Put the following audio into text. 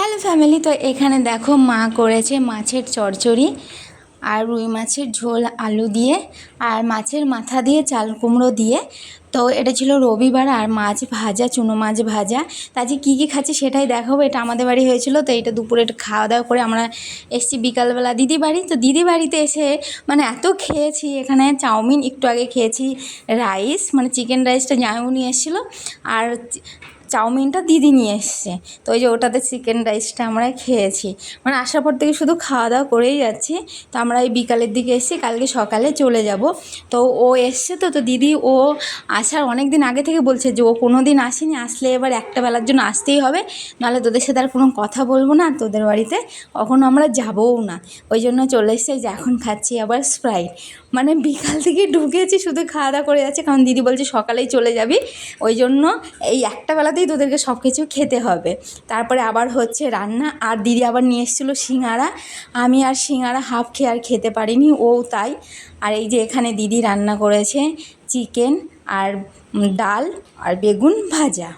Hello family, তো এখানে দেখো মা করেছে মাছের চচ্চড়ি আর রুই মাছের ঝোল আলু দিয়ে আর মাছের মাথা দিয়ে চাল কুমড়ো দিয়ে। তো এটা ছিল রবিবার আর মাছ ভাজা, চুনো মাছ ভাজা। তা আজকে কী কী খাচ্ছি সেটাই দেখাবো। এটা আমাদের বাড়ি হয়েছিল, তো এটা দুপুরে একটু খাওয়া দাওয়া করে আমরা এসেছি বিকালবেলা দিদি বাড়ি। তো দিদি বাড়িতে এসে মানে এত খেয়েছি, এখানে চাউমিন, একটু আগে খেয়েছি রাইস, মানে চিকেন রাইসটা জামাইবাবু নিয়ে এসেছিলো আর চাউমিনটা দিদি নিয়ে এসছে। তো ওই যে ওটাতে চিকেন রাইসটা আমরা খেয়েছি, মানে আসার পর থেকে শুধু খাওয়া দাওয়া করেই যাচ্ছি। তো আমরা এই বিকালের দিকে এসেছি, কালকে সকালে চলে যাব। তো ও এসছে, তো দিদি ও আসার অনেক দিন আগে থেকে বলছে যে ও কোনো দিন আসেনি, আসলে এবার একটা বেলার জন্য আসতেই হবে, নাহলে তোদের সাথে আর কোনো কথা বলবো না, তোদের বাড়িতে কখনো আমরা যাবও না। ওই জন্য চলে এসছে। যে এখন খাচ্ছি আবার স্প্রাইট, মানে বিকাল থেকে ঢুকেছি শুধু খাওয়া দাওয়া করে যাচ্ছে, কারণ দিদি বলছে সকালেই চলে যাবি, ওই জন্য এই একটা বেলাতেই তোদেরকে সব কিছু খেতে হবে। তারপরে আবার হচ্ছে রান্না, আর দিদি আবার নিয়ে এসেছিলো সিঙাড়া। আমি আর সিঙাড়া হাফ খেয়ে আর খেতে পারিনি, ও তাই। আর এই যে এখানে দিদি রান্না করেছে চিকেন আর ডাল আর বেগুন ভাজা।